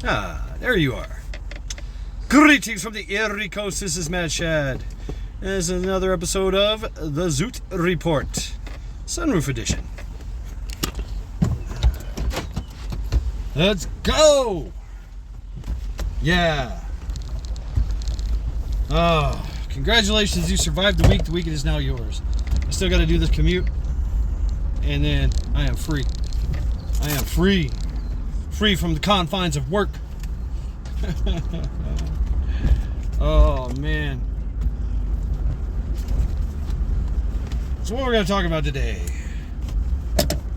There you are. Greetings from the Erie Coast. This is Mad Shad. This is another episode of the Zoot Report, Sunroof Edition. Let's go! Yeah. Oh, congratulations, you survived the week. The weekend is now yours. I still got to do this commute, and then I am free. I am free. Free from the confines of work. Oh, man. So what we're going to talk about today.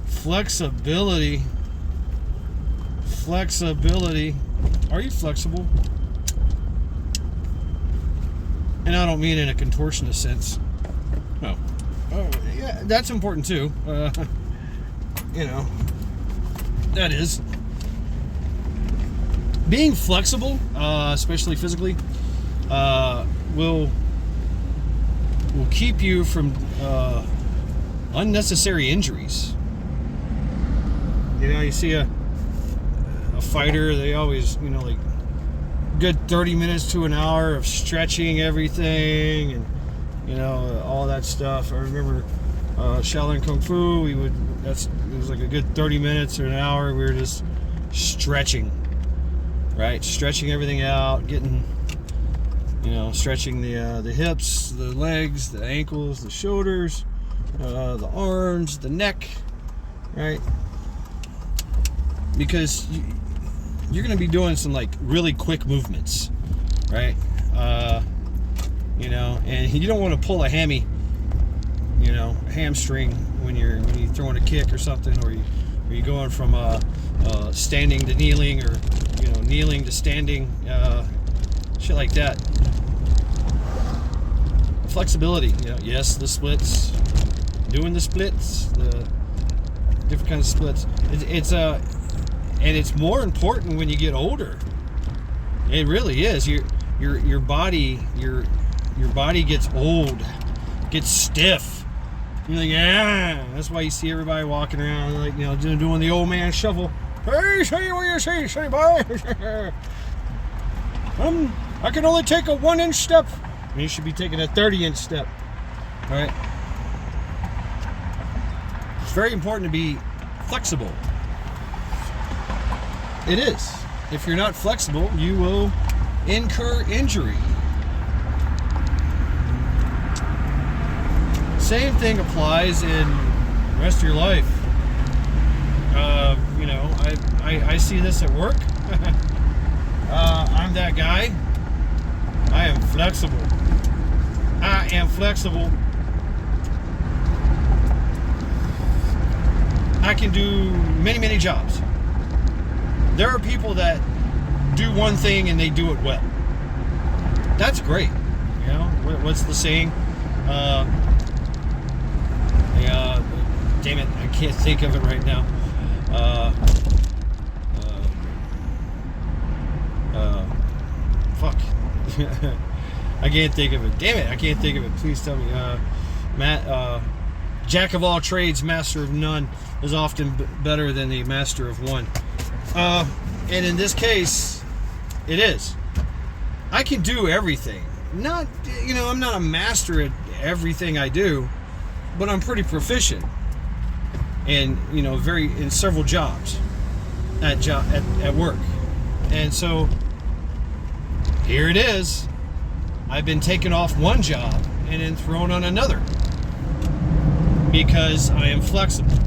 Flexibility. Flexibility. Are you flexible? And I don't mean in a contortionist sense. No. Oh, yeah, that's important too. That is. Being flexible, especially physically, will keep you from unnecessary injuries. You see a fighter, they always, like good 30 minutes to an hour of stretching everything and all that stuff. I remember Shaolin Kung Fu, it was like a good 30 minutes or an hour. We were just stretching, right? Stretching everything out, getting, stretching the hips, the legs, the ankles, the shoulders, the arms, the neck, right? Because you're going to be doing some really quick movements, right? And you don't want to pull a hamstring when you're throwing a kick or something, or you're going from standing to kneeling, or kneeling to standing, shit like that. Flexibility, yes, the splits, doing the splits, the different kinds of splits. And it's more important when you get older. It really is. Your body gets old, gets stiff. You're like, that's why you see everybody walking around doing the old man shuffle. Hey, say what you say boy. I can only take a 1-inch step. And you should be taking a 30-inch step. All right. It's very important to be flexible. It is. If you're not flexible, you will incur injury. Same thing applies in the rest of your life. I see this at work. I'm that guy. I am flexible. I am flexible. I can do many, many jobs. There are people that do one thing and they do it well. That's great. What's the saying? Damn it, I can't think of it right now. Fuck. I can't think of it. Damn it, I can't think of it. Please tell me. Jack of all trades, master of none is often better than the master of one. And in this case, it is. I can do everything. I'm not a master at everything I do, but I'm pretty proficient. And in several jobs at work. And so here it is. I've been taken off one job and then thrown on another because I am flexible,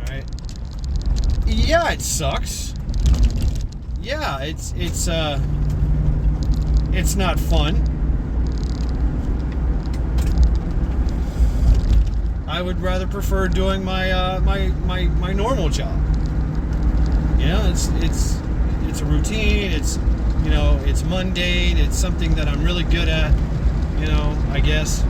right? Yeah, it sucks. Yeah, it's not fun. I would rather prefer doing my my normal job. It's a routine. It's it's mundane. It's something that I'm really good at. I guess.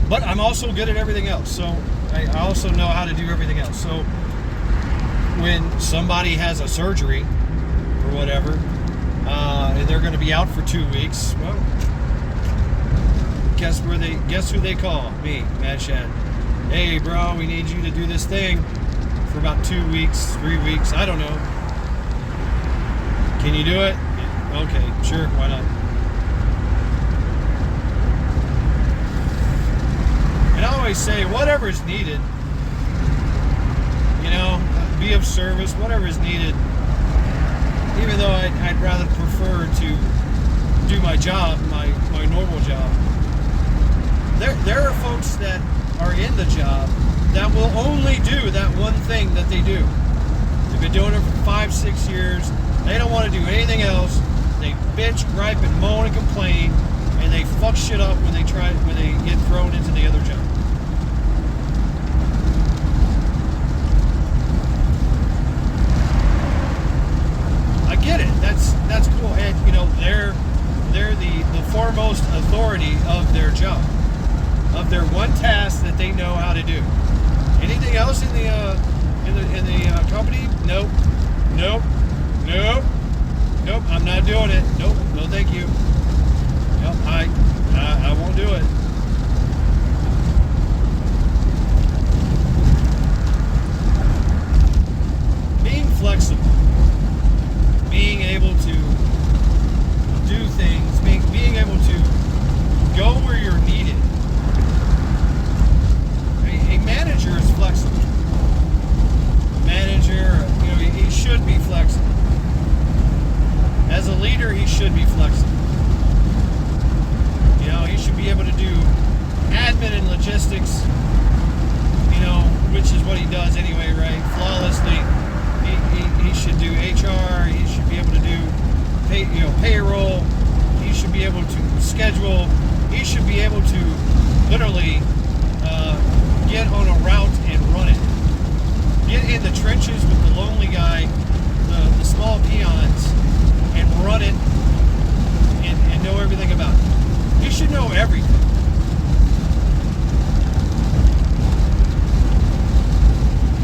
But I'm also good at everything else. So I also know how to do everything else. So when somebody has a surgery or whatever, and they're going to be out for 2 weeks, well, guess who they call? Me, Mad Shad. Hey, bro, we need you to do this thing for about 2 weeks, 3 weeks. I don't know. Can you do it? Yeah, okay, sure, why not? And I always say, whatever is needed, you know, be of service, whatever is needed. Even though I'd rather prefer to do my job, my normal job. There are folks that are in the job that will only do that one thing that they do. They've been doing it for 5-6 years. They don't want to do anything else. They bitch, gripe, and moan and complain, and they fuck shit up when they get thrown into the other job. I get it. That's cool. And you know, they're the foremost authority of their job, of their one task that they know how to do. Anything else in the company? Nope. I'm not doing it. Nope. No, thank you. Nope. I won't do it. Being flexible, being able to do things, being able to go where you're needed. A manager is flexible. A manager, you know, he should be flexible. As a leader, he should be flexible. You know, he should be able to do admin and logistics, you know, which is what he does anyway, right? Flawlessly. He should do HR. He should be able to do payroll. He should be able to schedule. He should be able to literally get on a route and run it. Get in the trenches with the lonely guy, the small peons, and run it and know everything about it. He should know everything.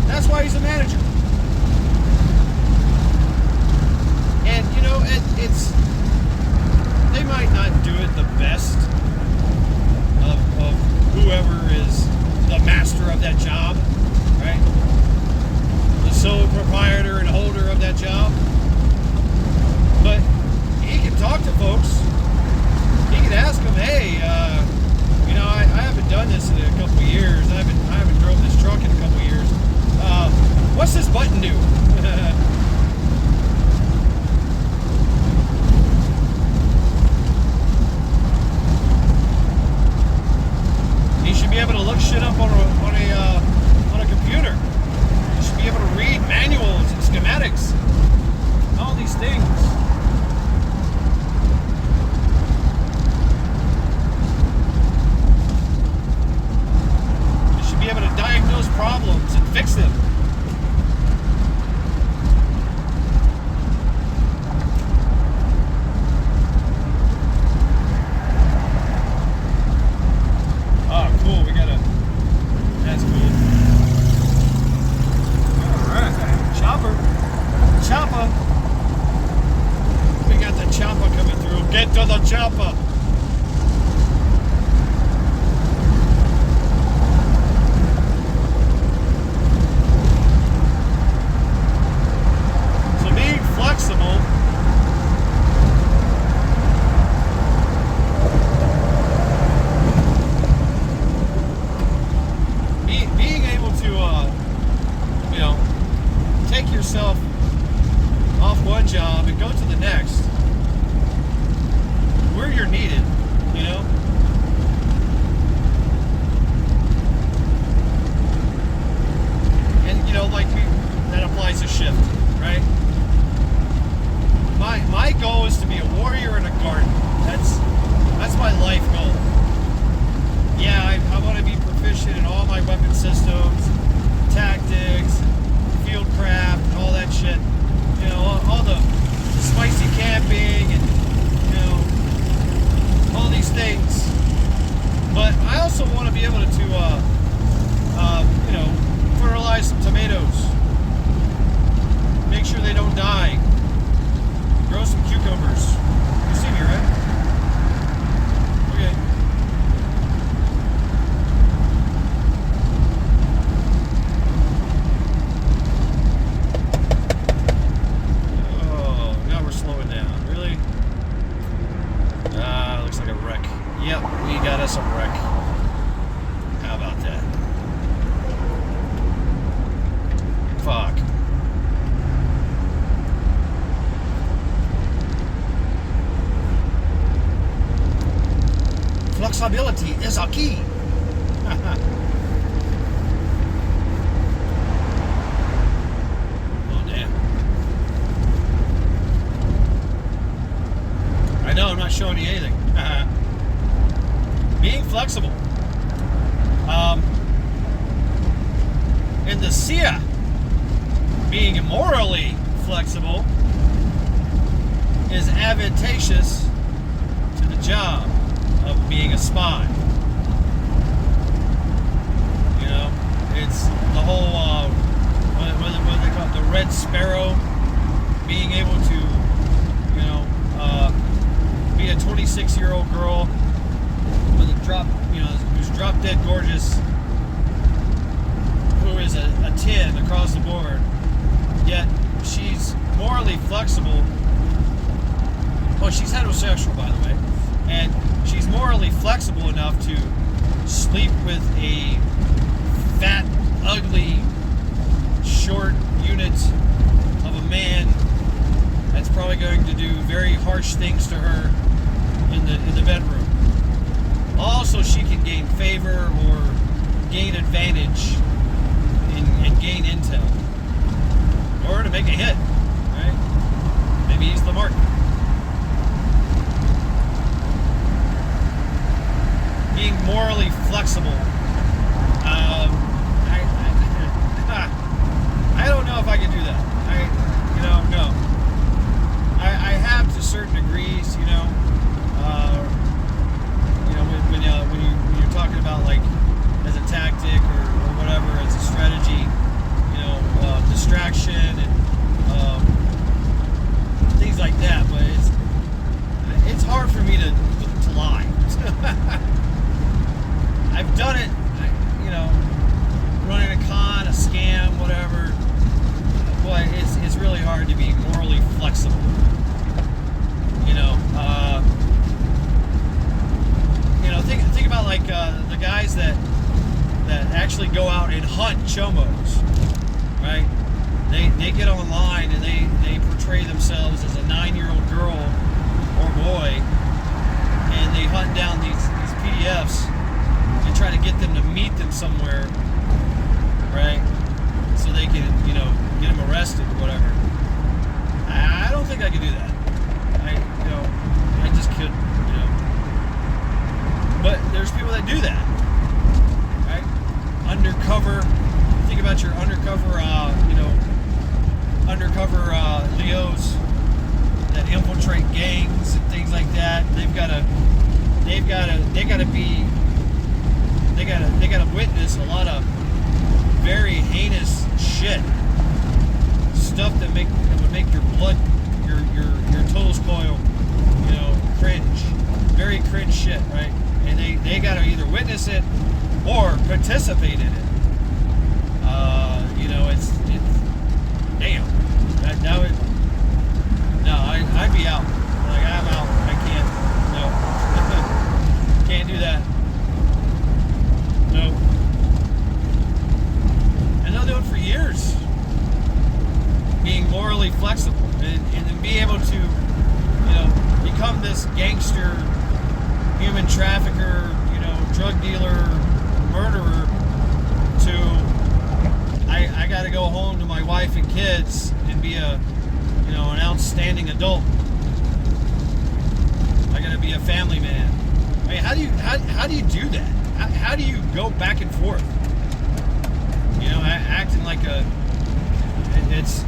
That's why he's a manager. And you know, it's they might not do it the best of whoever is the master of that job, right? The sole proprietor and holder of that job. But he can talk to folks. He can ask them, hey, you know, I haven't done this in a couple of years. I haven't drove this truck in a couple of years. What's this button do? He should be able to look shit up on a computer. He should be able to read manuals and schematics. All these things. You should be able to diagnose problems and fix them. Oh, cool. We got a... That's cool. All right. Chopper. We got the chopper coming through. Get to the chopper. So being flexible, being able to, you know, take yourself off one job and go to the next, where you're needed, you know. And you know, like that applies to shift, right? My goal is to be a warrior in a garden. That's my life goal. Yeah, I want to be proficient in all my weapon systems, tactics, field craft, and all that shit. You know, all the spicy camping and, you know, all these things. But I also want to be able to you know, fertilize some tomatoes. Make sure they don't die. Grow some cucumbers. You see me, right? Okay. flexibility is a key. Oh, damn. I know, I'm not showing you anything. Being flexible. In the SIA, being immorally flexible is advantageous to the job of being a spy. You know, it's the whole, what they call it, the Red Sparrow, being able to, you know, be a 26-year-old girl with a drop, you know, who's drop dead gorgeous, who is a 10 across the board, yet she's morally flexible. Oh, she's heterosexual, by the way, and she's morally flexible enough to sleep with a fat, ugly, short unit of a man that's probably going to do very harsh things to her in the bedroom. Also, she can gain favor or gain advantage and gain intel, or to make a hit, right? Maybe he's the mark. Being morally flexible. I don't know if I can do that. No. I have to certain degrees, when you're talking about like as a tactic or whatever, as a strategy, distraction and things like that. But it's hard for me to lie. I've done it, running a con, a scam, whatever. Boy, it's really hard to be morally flexible. Think about like the guys that actually go out and hunt chomos, right? They get online and they portray themselves as a 9-year-old girl or boy, and they hunt down these PDFs and try to get them to meet them somewhere, right? So they can, get them arrested or whatever. I don't think I could do that. I just couldn't, But there's people that do that, right? Undercover. Think about your undercover, Leos that infiltrate gangs and things like that. They gotta witness a lot of very heinous shit, stuff that would make your blood, your toes coil, cringe, very cringe shit, right? And they gotta either witness it or participate in it. It's damn. I'd be out. Like, I'm out. I can't. No. Can't do that. No. And they'll do it for years. Being morally flexible and then be able to, become this gangster, human trafficker, drug dealer, murderer, to I got to go home to my wife and kids and be an outstanding adult. I got to be a family man. I mean, how do you do that? How do you go back and forth? Acting like it's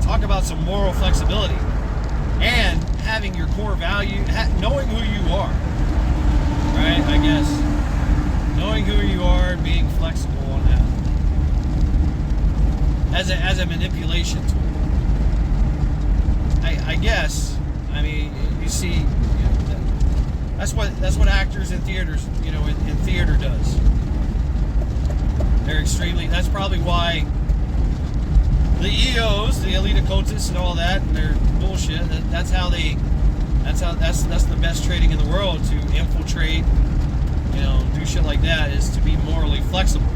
talk about some moral flexibility and having your core value, knowing who you are, right? I guess knowing who you are and being flexible on that as a manipulation tool. I guess. I mean, you see, that's what actors in theaters, in theater does. They're extremely. That's probably why the EOs, the elite occultists, and all that, and their bullshit. That's the best trading in the world, to infiltrate, do shit like that, is to be morally flexible.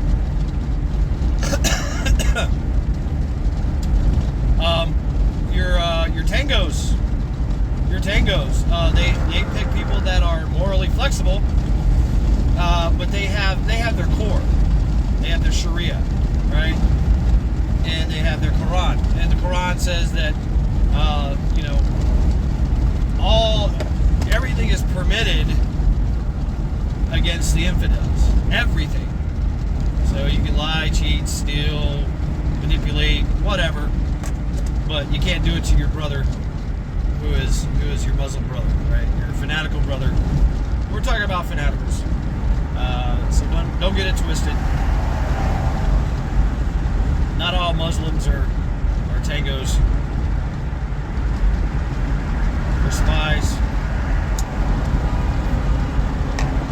Your tangos, they pick people that are morally flexible but they have their core. They have their Sharia, right? And they have their Quran. And the Quran says that everything is permitted against the infidels. Everything. So you can lie, cheat, steal, manipulate, whatever, but you can't do it to your brother who is your Muslim brother, right? Your fanatical brother. We're talking about fanaticals. So don't get it twisted. Not all Muslims are tangos. They're spies.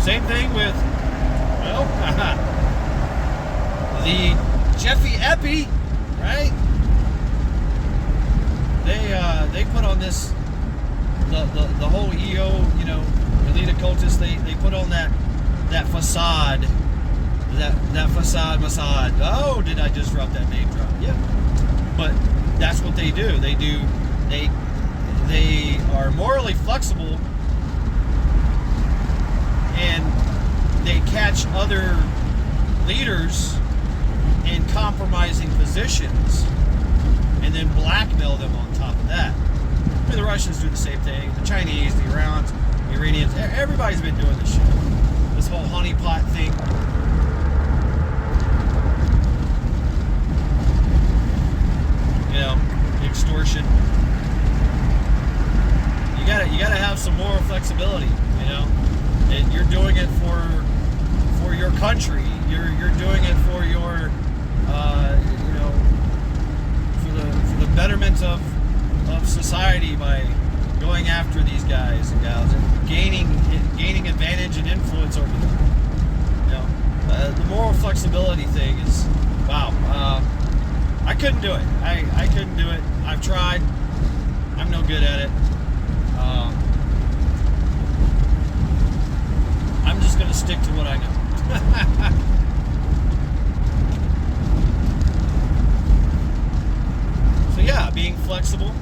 Same thing with, well, the Jeffy Epi, right? They put on this, the whole EO, elite occultists, they put on that facade, that facade. Oh, did I just drop that name drop? Yeah. But that's what they do. They are morally flexible, and they catch other leaders in compromising positions and then blackmail them on top of that. I mean, the Russians do the same thing. The Chinese, the Iranians, everybody's been doing this shit. This whole honeypot thing. Extortion. You gotta have some moral flexibility, and you're doing it for your country. You're doing it for your for the betterment of society by going after these guys and gals and gaining advantage and influence over them. The moral flexibility thing is wow. I couldn't do it. I couldn't do it. I've tried. I'm no good at it. I'm just going to stick to what I know. So yeah, being flexible.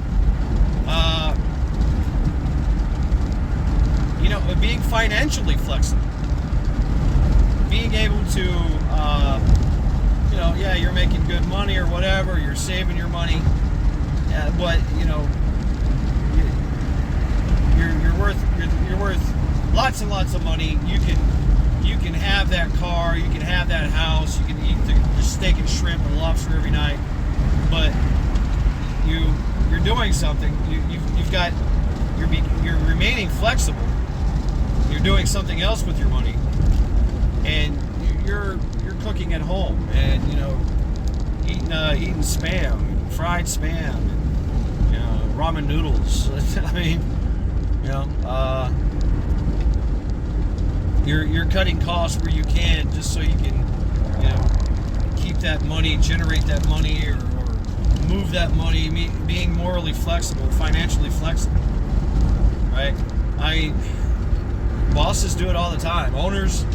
Being financially flexible. Being able to you're making good money or whatever, you're saving your money, but you're worth lots and lots of money. You can have that car, you can have that house, you can eat the steak and shrimp and lobster every night, but you're doing something. You're remaining flexible. You're doing something else with your money, and you're cooking at home, and eating spam, fried spam, and ramen noodles. I mean, you're cutting costs where you can, just so you can keep that money, generate that money, or move that money. Being morally flexible, financially flexible, right? Bosses do it all the time. Owners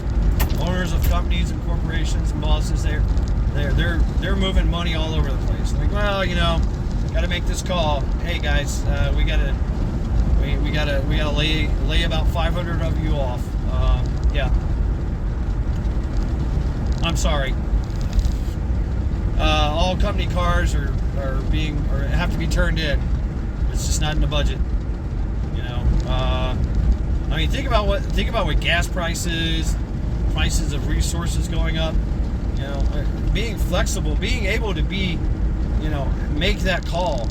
of companies and corporations and bosses, they're moving money all over the place. Like, well, got to make this call. Hey guys, we gotta lay about 500 of you off. Yeah. I'm sorry. All company cars are have to be turned in. It's just not in the budget. Think about what gas prices of resources going up. Being flexible, being able to make that call,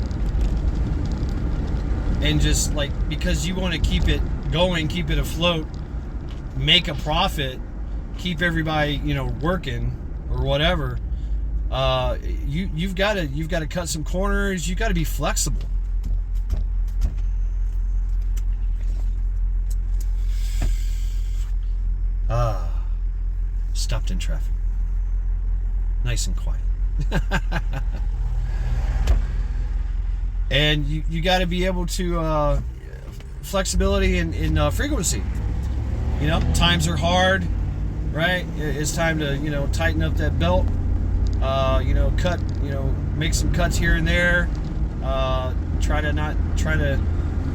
and just because you want to keep it going, keep it afloat, make a profit, keep everybody working or whatever. You've got to cut some corners. You've got to be flexible. Stopped in traffic. Nice and quiet. And you got to be able to flexibility in frequency. Times are hard, right? It's time to tighten up that belt. Cut. Make some cuts here and there. Try to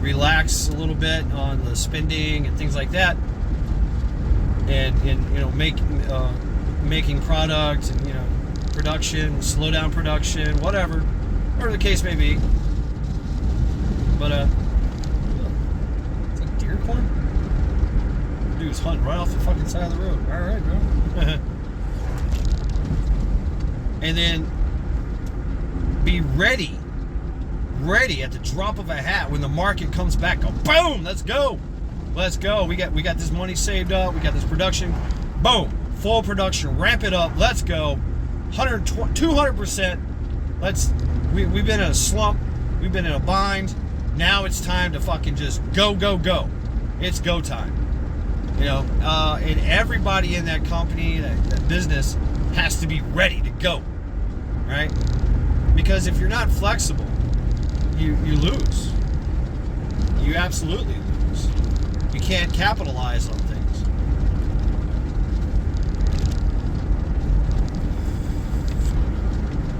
relax a little bit on the spending and things like that. and you know, making product, and you know, production, slow down production, whatever the case may be. But it's like deer corn. Dude's hunting right off the fucking side of the road. All right, bro. And then be ready at the drop of a hat when the market comes back. Go boom, let's go. We got this money saved up. We got this production. Boom, full production. Ramp it up. Let's go. 200%. We've been in a slump. We've been in a bind. Now it's time to fucking just go. It's go time. You know, and everybody in that company, that business, has to be ready to go, right? Because if you're not flexible, you lose. You absolutely lose. You can't capitalize on things.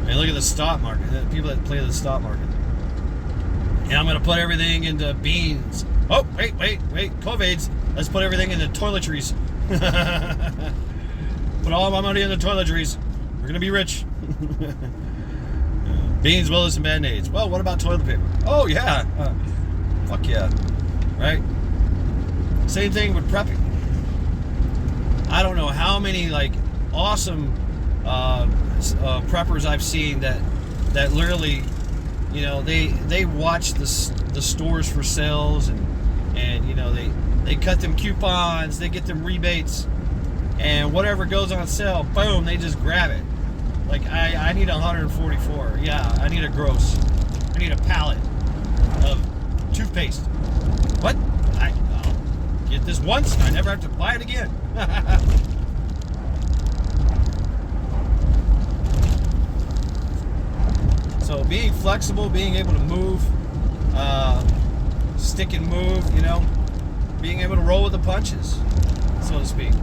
And look at the stock market. The people that play the stock market. And I'm going to put everything into beans. Oh, wait. COVIDs. Let's put everything into toiletries. Put all my money into toiletries. We're going to be rich. Beans, Willis, and Band-Aids. Well, what about toilet paper? Oh, yeah. Fuck yeah. Right? Same thing with prepping. I don't know how many, like, awesome preppers I've seen that literally, you know, they watch the stores for sales, and you know, they cut them coupons, they get them rebates, and whatever goes on sale, boom, they just grab it. Like, I need 144. Yeah, I need a gross. I need a pallet of toothpaste. What? I'll get this once, and I never have to buy it again. So being flexible, being able to move, stick and move, you know, being able to roll with the punches, so to speak.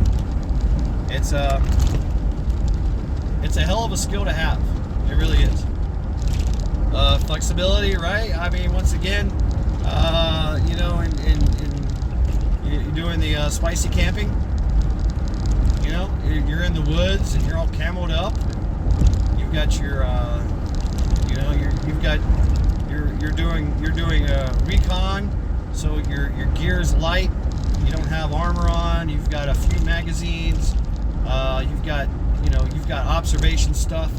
It's a hell of a skill to have. It really is. Flexibility, right? I mean, once again, you know, in you're doing the spicy camping, you know, you're in the woods and you're all camoed up. You've got your, you know, you're doing recon, so your gear's light. You don't have armor on. You've got a few magazines. You've got observation stuff.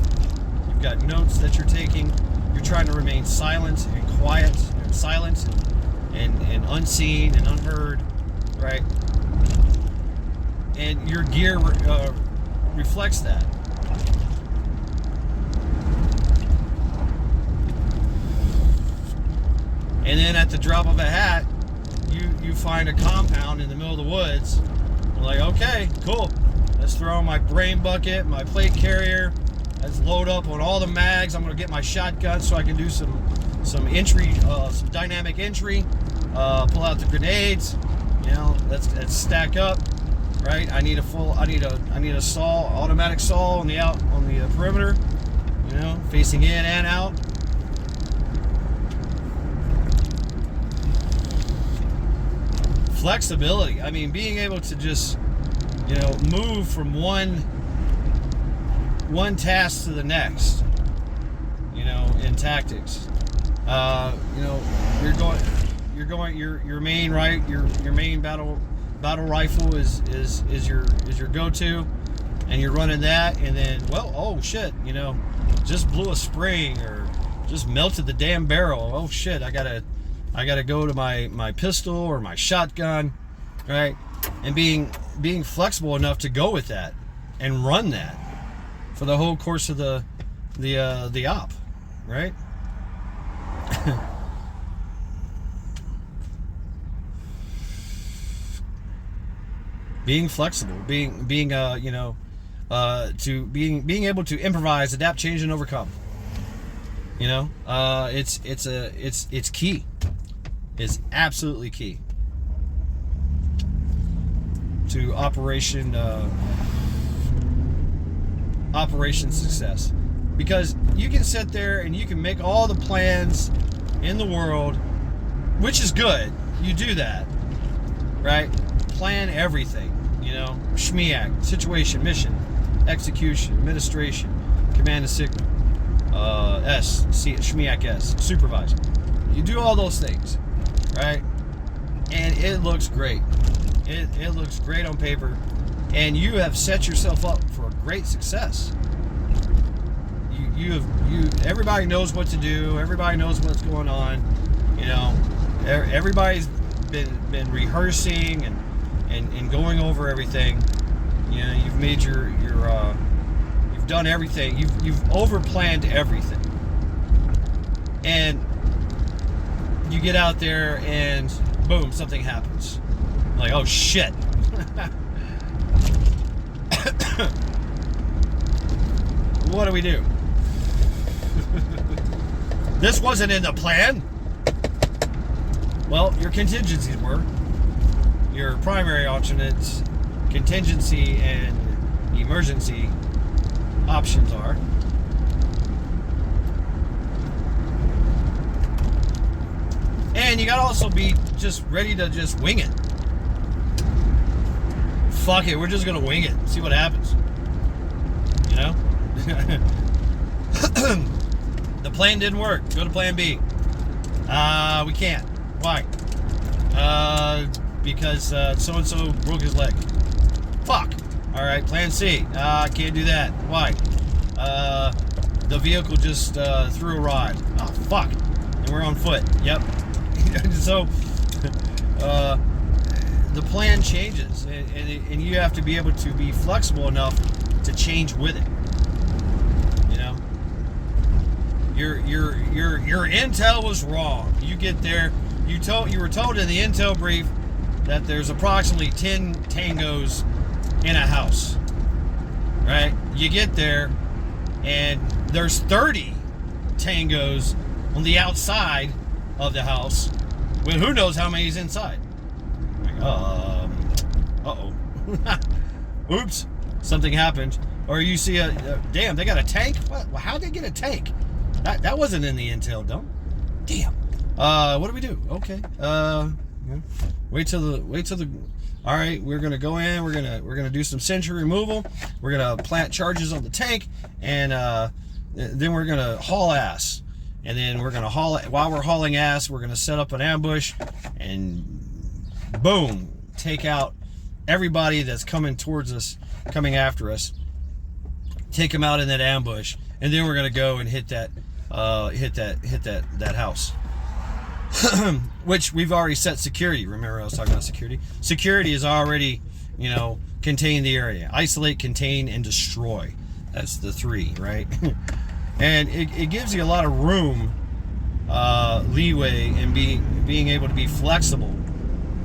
You've got notes that you're taking. You're trying to remain silent and quiet, and unseen and unheard, right? And your gear reflects that. And then at the drop of a hat, you find a compound in the middle of the woods. You're like, okay, cool. Let's throw in my brain bucket, my plate carrier. Let's load up on all the mags. I'm gonna get my shotgun so I can do some entry, some dynamic entry. Pull out the grenades. You know, let's stack up, right? I need a saw, automatic saw on the perimeter. You know, facing in and out. Flexibility. I mean, being able to just, you know, move from one task to the next, you know, in tactics. You know, your main battle rifle is your go-to, and you're running that, and then, well, oh shit, you know, just blew a spring or just melted the damn barrel. Oh shit, I gotta go to my pistol or my shotgun, right? And being flexible enough to go with that and run that for the whole course of the op, right? Being flexible, being you know, to being able to improvise, adapt, change, and overcome. You know, it's key. It's absolutely key to operation success, because you can sit there and you can make all the plans in the world, which is good. You do that, right? Plan everything. SHMEAC, situation, mission, execution, administration, command and signal, SHMEAC S, supervisor. You do all those things, right? And it looks great. It looks great on paper, and you have set yourself up for a great success. Everybody knows what to do. Everybody knows what's going on. Everybody's been rehearsing and going over everything. You've made you've done everything. You've over-planned everything. And you get out there and boom, something happens. Like, oh shit. What do we do? This wasn't in the plan. Well, your contingencies were. Your primary alternates, contingency and emergency options are. And you gotta also be just ready to just wing it. Fuck it, we're just gonna wing it. See what happens. The plan didn't work. Go to plan B. We can't. Why? Because so-and-so broke his leg. Fuck. Alright, plan C. Can't do that. Why? The vehicle just threw a rod. Oh, fuck. And we're on foot. Yep. So, the plan changes. And you have to be able to be flexible enough to change with it. Your intel was wrong. You get there, you were told in the intel brief that there's approximately 10 tangos in a house. Right? You get there and there's 30 tangos on the outside of the house with who knows how many's inside. Like, uh-oh. Oops, something happened. Or you see damn, they got a tank? What? How'd they get a tank? That wasn't in the intel dump. Damn. What do we do? Okay. Wait till the. All right, we're gonna go in. We're gonna do some sentry removal. We're gonna plant charges on the tank, and then we're gonna haul ass. And then we're gonna while we're hauling ass, we're gonna set up an ambush, and boom, take out everybody that's coming towards us, coming after us. Take them out in that ambush, and then we're gonna go and hit that house. Which we've already set security. Remember I was talking about security? Security is already, contain the area. Isolate, contain, and destroy. That's the 3, right? And it gives you a lot of room, leeway, and being able to be flexible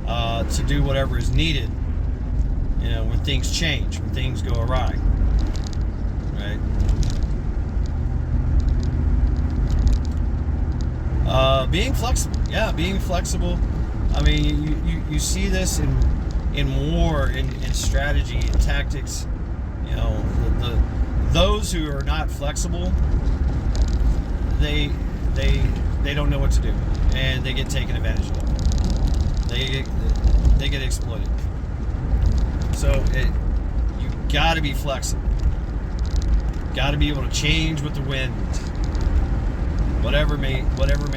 to do whatever is needed, when things change, when things go awry. Right? Being flexible. Yeah, being flexible. I mean, you see this in war, in strategy, in tactics. Those who are not flexible, they don't know what to do, and they get taken advantage of. They get exploited. So you got to be flexible. Got to be able to change with the wind. Whatever may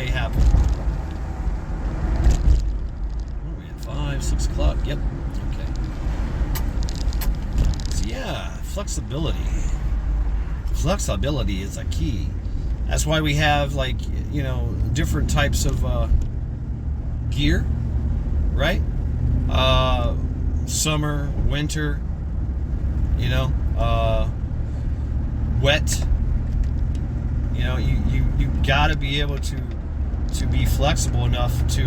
happen. Oh, we had 5, 6 o'clock. Yep. Okay. So yeah, flexibility. Flexibility is a key. That's why we have different types of gear, right? Summer, winter. Wet. You got to be able to be flexible enough to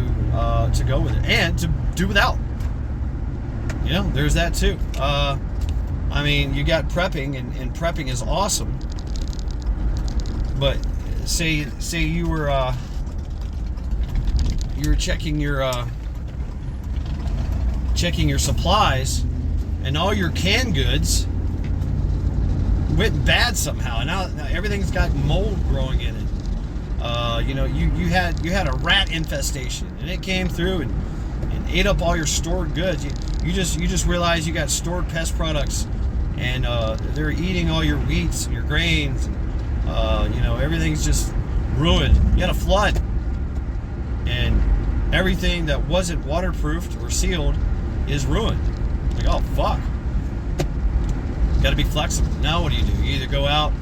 go with it and to do without. There's that too. I mean, you got prepping, and prepping is awesome. But say you were checking your supplies, and all your canned goods went bad somehow, and now everything's got mold growing in it. You had a rat infestation, and it came through, and and ate up all your stored goods. You just realize you got stored pest products, and they're eating all your wheats and your grains, and everything's just ruined. You had a flood, and everything that wasn't waterproofed or sealed is ruined. Like, oh fuck. Got to be flexible. Now what do? You either go out,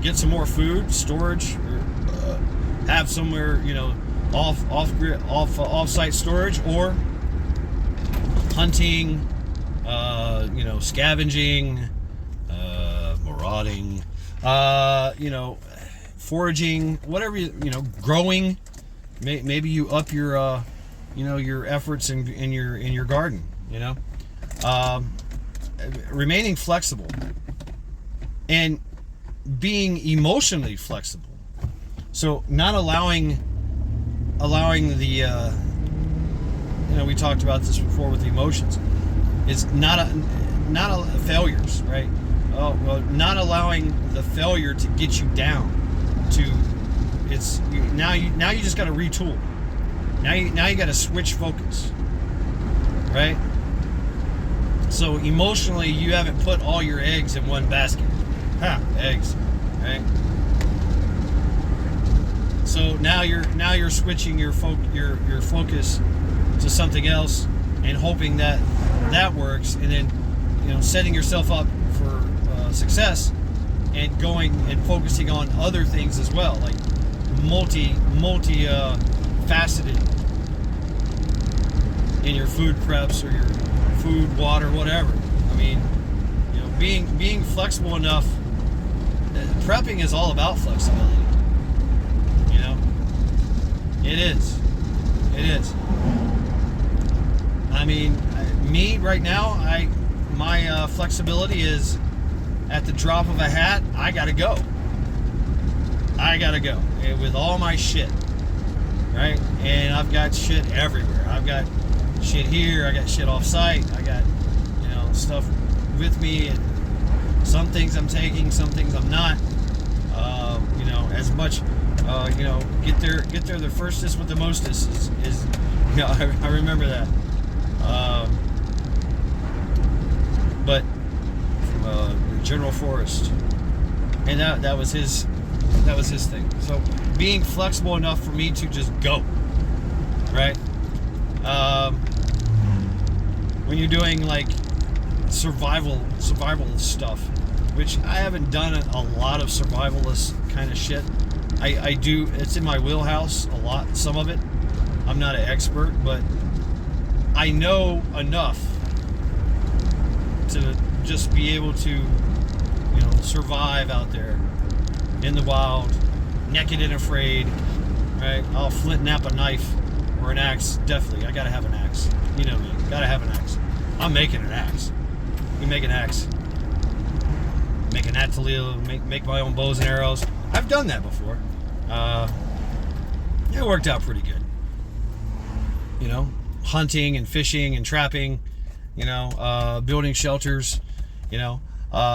get some more food, storage, or have somewhere, off-site storage, or hunting, scavenging, marauding, foraging, whatever, growing. Maybe you up your, your efforts in your garden, remaining flexible and being emotionally flexible. So not allowing the, we talked about this before with the emotions. It's not failures, right? Oh, well, not allowing the failure to get you down to, now you just got to retool. Now you got to switch focus, right? So emotionally, you haven't put all your eggs in one basket. Eggs, right? So now you're switching your focus to something else and hoping that works, and then setting yourself up for success and going and focusing on other things as well, like multi faceted in your food preps or your food, water, whatever. I mean, being flexible enough. Prepping is all about flexibility. It is. I mean, me right now, my flexibility is at the drop of a hat. I gotta go with all my shit, right? And I've got shit everywhere. I've got shit here. I got shit off site. I got stuff with me, and some things I'm taking, some things I'm not. As much. Get there the firstest with the mostest is I remember that. But from General Forrest, and that was his thing. So being flexible enough for me to just go, right? When you're doing like survival stuff, which I haven't done a lot of survivalist kind of shit. I do, it's in my wheelhouse a lot, some of it. I'm not an expert, but I know enough to just be able to, survive out there in the wild, naked and afraid, right? I'll flint nap a knife or an axe, definitely. I gotta have an axe. You know me, gotta have an axe. I'm making an axe. We make an axe. Make an attalil, make my own bows and arrows. I've done that before. It worked out pretty good. Hunting and fishing and trapping, building shelters,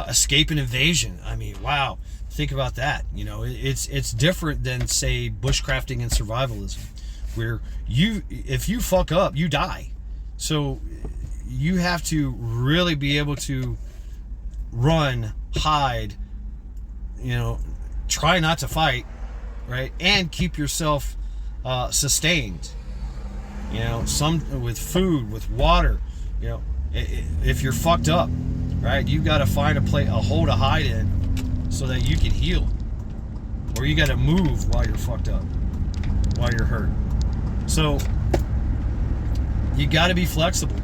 escape and invasion. I mean, wow. Think about that. It's different than, say, bushcrafting and survivalism, where if you fuck up, you die. So you have to really be able to run, hide, try not to fight, right? And keep yourself sustained. Some with food, with water. If you're fucked up, right, you got to find a hole to hide in so that you can heal, or you got to move while you're fucked up, while you're hurt. So you got to be flexible.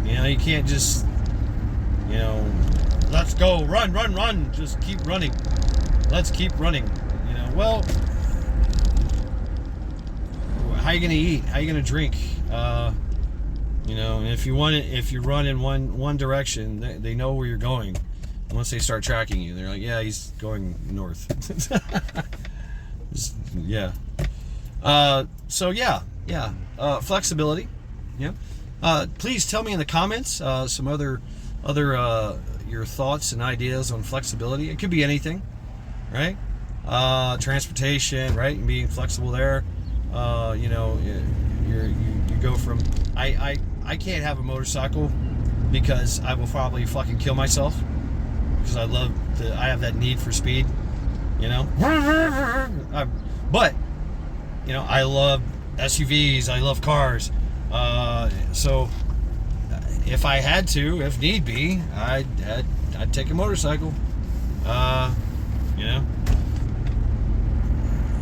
You can't just, let's go, run, just keep running. Let's keep running. Well, how are you gonna eat? How are you gonna drink? And if you run in one direction, they know where you're going. Once they start tracking you, they're like, yeah, he's going north. Yeah. Flexibility. Yeah. Please tell me in the comments some other your thoughts and ideas on flexibility. It could be anything, right? Transportation, right? And being flexible there. Your you go from I can't have a motorcycle because I will probably fucking kill myself because I have that need for speed, you know. But you know, I love SUVs, I love cars, so if I had to, if need be, I'd take a motorcycle. You know,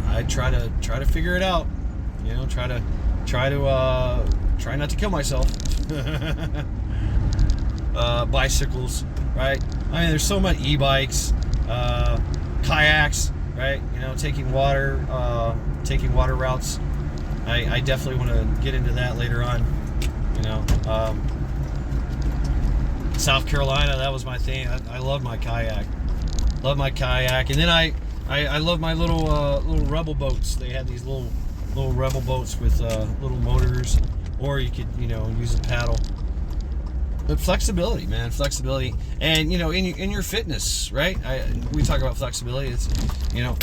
I'd try to figure it out. You know, try not to kill myself. Bicycles, right? I mean, there's so much e-bikes, kayaks, right? You know, taking water routes. I definitely want to get into that later on. You know, South Carolina, that was my thing. I love my kayak. And then I love my little rebel boats. They had these little rebel boats with little motors, or you could, you know, use a paddle. But flexibility, man, flexibility, and you know, in your fitness, right? We talk about flexibility. It's, you know,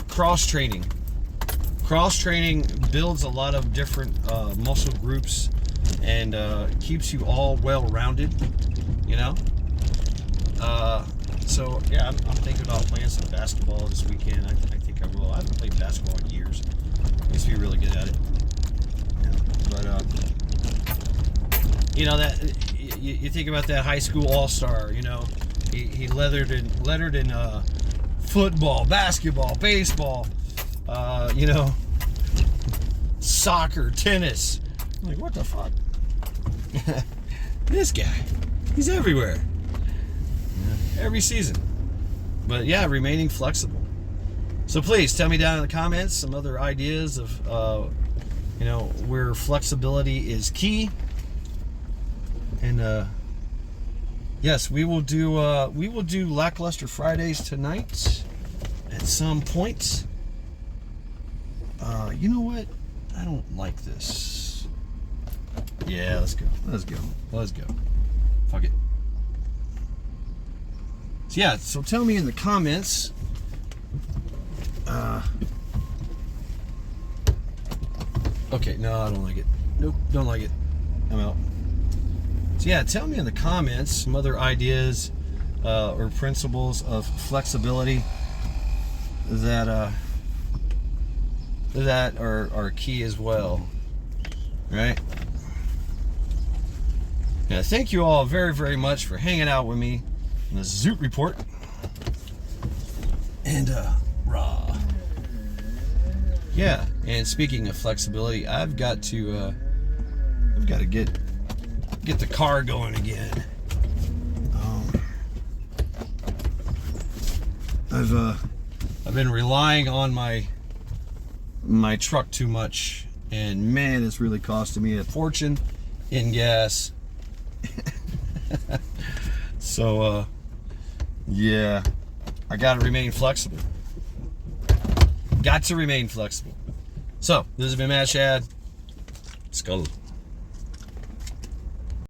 cross training. Cross training builds a lot of different muscle groups and keeps you all well rounded. You know. So yeah, I'm thinking about playing some basketball this weekend. I think I will. I haven't played basketball in years. I used to be really good at it. Yeah. But you know, that you think about that high school all-star. You know, he leathered in football, basketball, baseball. You know, soccer, tennis. I'm like, what the fuck? This guy, he's everywhere. Every season. But yeah, remaining flexible. So please tell me down in the comments some other ideas of you know, where flexibility is key. And yes, we will do Lackluster Fridays tonight at some point. You know what? I don't like this. Yeah, let's go. Fuck it. So yeah, so tell me in the comments. Okay, no, I don't like it. Nope, don't like it. I'm out. So yeah, tell me in the comments some other ideas or principles of flexibility that are key as well, right? Yeah, thank you all very, very much for hanging out with me in the Zoot Report. And raw. Yeah, and speaking of flexibility, I've got to get the car going again. I've been relying on my truck too much, and man, it's really costing me a fortune in gas. So yeah, I gotta remain flexible. Got to remain flexible. So this has been Matt Shad. Skull.